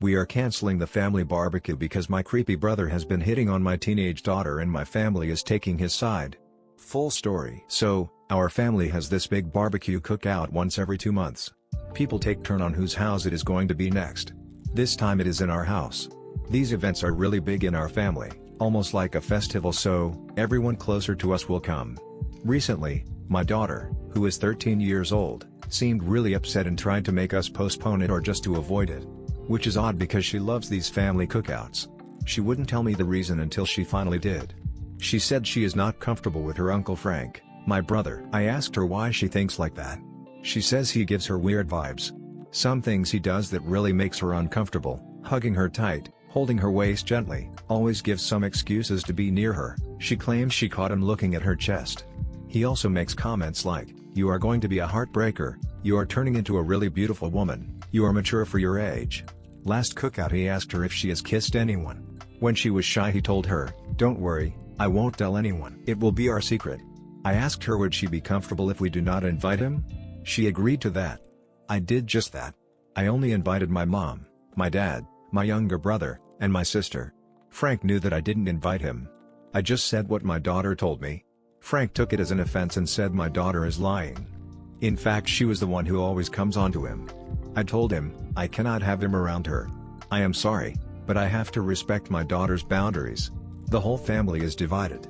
We are canceling the family barbecue because my creepy brother has been hitting on my teenage daughter and my family is taking his side. Full story. So, our family has this big barbecue cookout once every 2 months. People take turn on whose house it is going to be next. This time it is in our house. These events are really big in our family, almost like a festival, so everyone closer to us will come. Recently, my daughter, who is 13 years old, seemed really upset and tried to make us postpone it or just to avoid it. Which is odd because she loves these family cookouts. She wouldn't tell me the reason until she finally did. She said she is not comfortable with her Uncle Frank, my brother. I asked her why she thinks like that. She says he gives her weird vibes. Some things he does that really makes her uncomfortable, hugging her tight, holding her waist gently, always gives some excuses to be near her. She claims she caught him looking at her chest. He also makes comments like, "You are going to be a heartbreaker, you are turning into a really beautiful woman, you are mature for your age." Last cookout he asked her if she has kissed anyone. When she was shy he told her, "Don't worry, I won't tell anyone. It will be our secret." I asked her would she be comfortable if we do not invite him? She agreed to that. I did just that. I only invited my mom, my dad, my younger brother, and my sister. Frank knew that I didn't invite him. I just said what my daughter told me. Frank took it as an offense and said my daughter is lying. In fact, she was the one who always comes on to him. I told him, I cannot have him around her. I am sorry, but I have to respect my daughter's boundaries. The whole family is divided.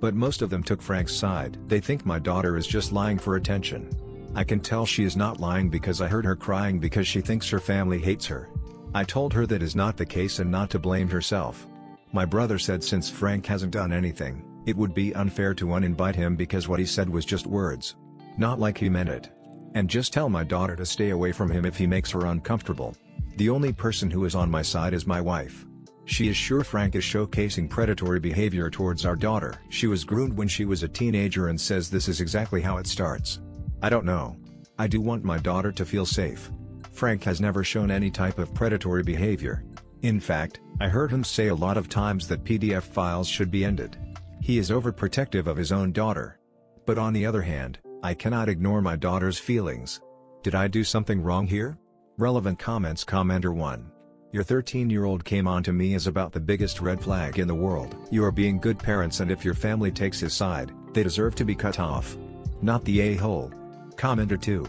But most of them took Frank's side. They think my daughter is just lying for attention. I can tell she is not lying because I heard her crying because she thinks her family hates her. I told her that is not the case and not to blame herself. My brother said since Frank hasn't done anything, it would be unfair to uninvite him because what he said was just words. Not like he meant it. And just tell my daughter to stay away from him if he makes her uncomfortable. The only person who is on my side is my wife. She is sure Frank is showcasing predatory behavior towards our daughter. She was groomed when she was a teenager and says this is exactly how it starts. I don't know. I do want my daughter to feel safe. Frank has never shown any type of predatory behavior. In fact, I heard him say a lot of times that PDF files should be ended. He is overprotective of his own daughter. But on the other hand, I cannot ignore my daughter's feelings. Did I do something wrong here? Relevant comments. Commenter 1. Your 13-year-old came on to me as about the biggest red flag in the world. You are being good parents and if your family takes his side, they deserve to be cut off. Not the a-hole. Commenter 2.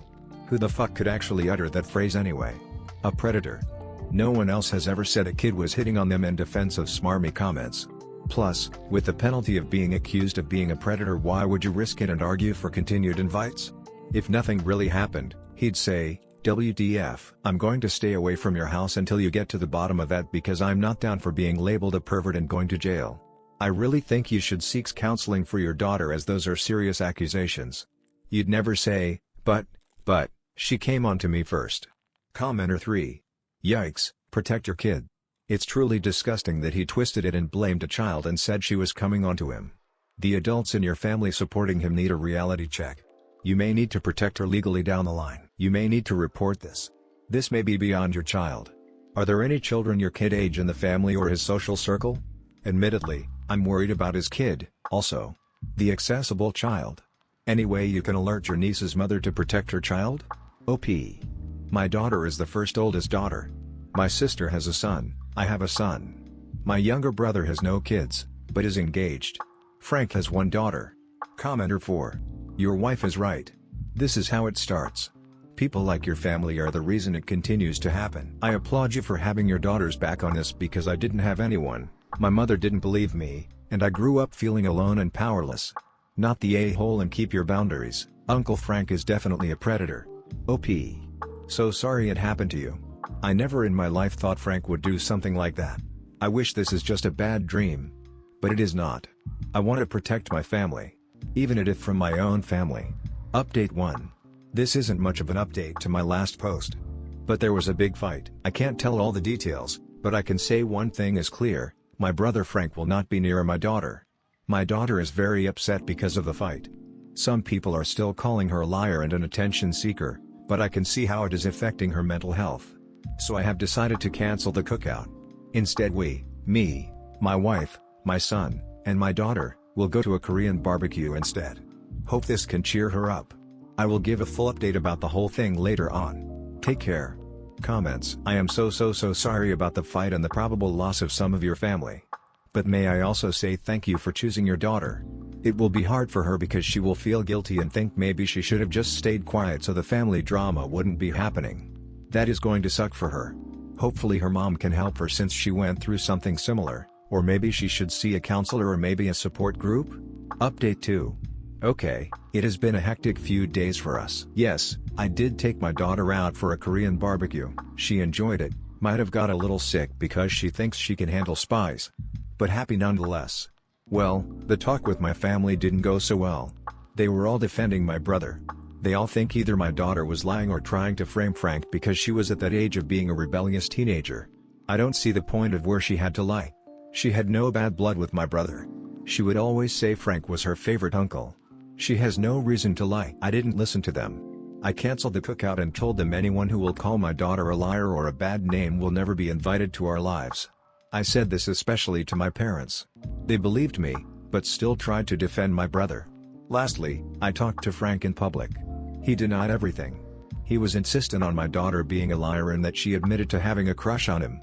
Who the fuck could actually utter that phrase anyway? A predator. No one else has ever said a kid was hitting on them in defense of smarmy comments. Plus, with the penalty of being accused of being a predator, why would you risk it and argue for continued invites? If nothing really happened, he'd say, WTF, I'm going to stay away from your house until you get to the bottom of that because I'm not down for being labeled a pervert and going to jail. I really think you should seek counseling for your daughter as those are serious accusations. You'd never say, but, she came on to me first. Commenter 3. Yikes, protect your kid. It's truly disgusting that he twisted it and blamed a child and said she was coming onto him. The adults in your family supporting him need a reality check. You may need to protect her legally down the line. You may need to report this. This may be beyond your child. Are there any children your kid age in the family or his social circle? Admittedly, I'm worried about his kid, also. The accessible child. Any way you can alert your niece's mother to protect her child? OP. My daughter is the first oldest daughter. My sister has a son, I have a son. My younger brother has no kids, but is engaged. Frank has one daughter. Commenter 4. Your wife is right. This is how it starts. People like your family are the reason it continues to happen. I applaud you for having your daughter's back on this because I didn't have anyone. My mother didn't believe me, and I grew up feeling alone and powerless. Not the a-hole and keep your boundaries. Uncle Frank is definitely a predator. OP. So sorry it happened to you. I never in my life thought Frank would do something like that. I wish this is just a bad dream. But it is not. I want to protect my family. Even if from my own family. Update 1. This isn't much of an update to my last post. But there was a big fight. I can't tell all the details, but I can say one thing is clear, my brother Frank will not be near my daughter. My daughter is very upset because of the fight. Some people are still calling her a liar and an attention seeker, but I can see how it is affecting her mental health. So I have decided to cancel the cookout. Instead me, my wife, my son, and my daughter, will go to a Korean barbecue instead. Hope this can cheer her up. I will give a full update about the whole thing later on. Take care. Comments: I am so sorry about the fight and the probable loss of some of your family. But may I also say thank you for choosing your daughter. It will be hard for her because she will feel guilty and think maybe she should have just stayed quiet so the family drama wouldn't be happening. That is going to suck for her. Hopefully her mom can help her since she went through something similar, or maybe she should see a counselor or maybe a support group? Update 2. Okay, it has been a hectic few days for us. Yes, I did take my daughter out for a Korean barbecue. She enjoyed it, might have got a little sick because she thinks she can handle spice. But happy nonetheless. Well, the talk with my family didn't go so well. They were all defending my brother. They all think either my daughter was lying or trying to frame Frank because she was at that age of being a rebellious teenager. I don't see the point of where she had to lie. She had no bad blood with my brother. She would always say Frank was her favorite uncle. She has no reason to lie. I didn't listen to them. I canceled the cookout and told them anyone who will call my daughter a liar or a bad name will never be invited to our lives. I said this especially to my parents. They believed me, but still tried to defend my brother. Lastly, I talked to Frank in public. He denied everything. He was insistent on my daughter being a liar and that she admitted to having a crush on him.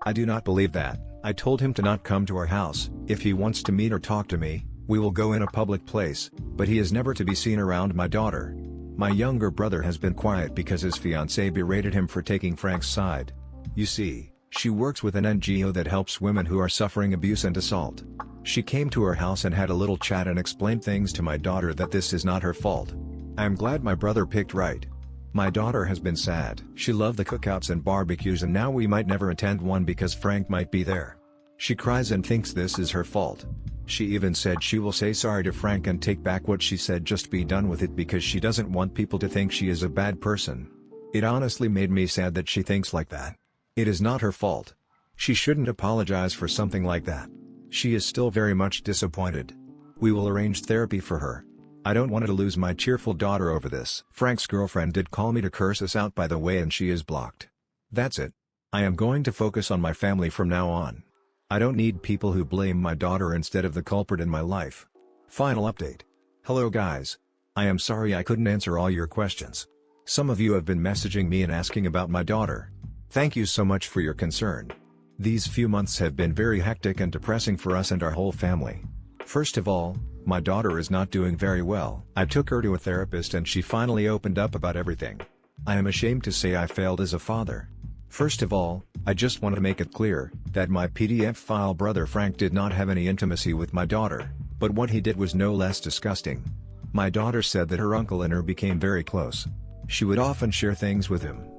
I do not believe that. I told him to not come to our house. If he wants to meet or talk to me, we will go in a public place, but he is never to be seen around my daughter. My younger brother has been quiet because his fiancée berated him for taking Frank's side. You see, she works with an NGO that helps women who are suffering abuse and assault. She came to our house and had a little chat and explained things to my daughter that this is not her fault. I am glad my brother picked right. My daughter has been sad. She loved the cookouts and barbecues and now we might never attend one because Frank might be there. She cries and thinks this is her fault. She even said she will say sorry to Frank and take back what she said, just be done with it, because she doesn't want people to think she is a bad person. It honestly made me sad that she thinks like that. It is not her fault. She shouldn't apologize for something like that. She is still very much disappointed. We will arrange therapy for her. I don't want to lose my cheerful daughter over this. Frank's girlfriend did call me to curse us out by the way, and she is blocked. That's it. I am going to focus on my family from now on. I don't need people who blame my daughter instead of the culprit in my life. Final update. Hello guys. I am sorry I couldn't answer all your questions. Some of you have been messaging me and asking about my daughter. Thank you so much for your concern. These few months have been very hectic and depressing for us and our whole family. First of all, my daughter is not doing very well. I took her to a therapist and she finally opened up about everything. I am ashamed to say I failed as a father. First of all, I just want to make it clear that my PDF file brother Frank did not have any intimacy with my daughter, but what he did was no less disgusting. My daughter said that her uncle and her became very close. She would often share things with him.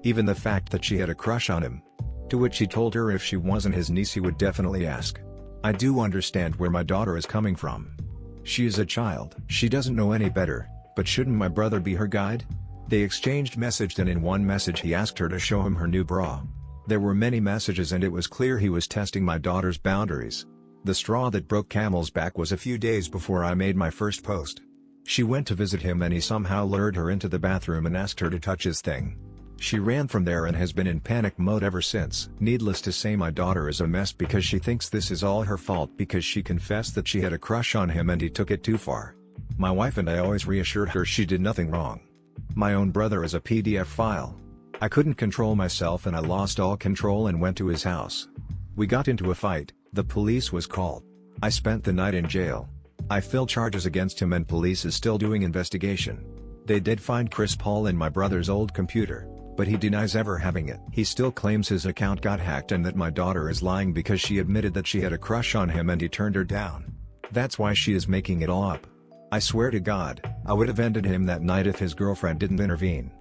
Even the fact that she had a crush on him. To which he told her if she wasn't his niece he would definitely ask. I do understand where my daughter is coming from. She is a child. She doesn't know any better, but shouldn't my brother be her guide? They exchanged messages and in one message he asked her to show him her new bra. There were many messages and it was clear he was testing my daughter's boundaries. The straw that broke camel's back was a few days before I made my first post. She went to visit him and he somehow lured her into the bathroom and asked her to touch his thing. She ran from there and has been in panic mode ever since. Needless to say, my daughter is a mess because she thinks this is all her fault because she confessed that she had a crush on him and he took it too far. My wife and I always reassured her she did nothing wrong. My own brother is a PDF file. I couldn't control myself and I lost all control and went to his house. We got into a fight, the police was called. I spent the night in jail. I filed charges against him and police is still doing investigation. They did find Chris Paul in my brother's old computer, but he denies ever having it. He still claims his account got hacked and that my daughter is lying because she admitted that she had a crush on him and he turned her down. That's why she is making it all up. I swear to God, I would have ended him that night if his girlfriend didn't intervene.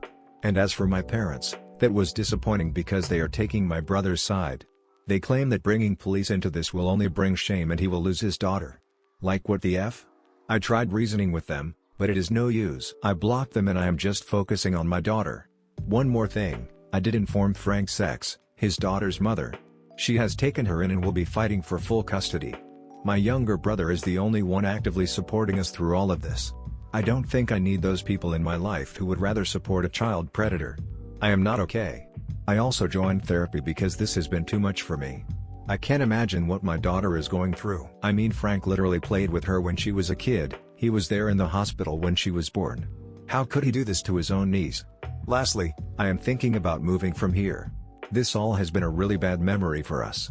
And as for my parents, that was disappointing because they are taking my brother's side. They claim that bringing police into this will only bring shame and he will lose his daughter. Like what the F? I tried reasoning with them, but it is no use. I blocked them and I am just focusing on my daughter. One more thing, I did inform Frank's ex, his daughter's mother. She has taken her in and will be fighting for full custody. My younger brother is the only one actively supporting us through all of this. I don't think I need those people in my life who would rather support a child predator. I am not okay. I also joined therapy because this has been too much for me. I can't imagine what my daughter is going through. I mean, Frank literally played with her when she was a kid, he was there in the hospital when she was born. How could he do this to his own niece? Lastly, I am thinking about moving from here. This all has been a really bad memory for us.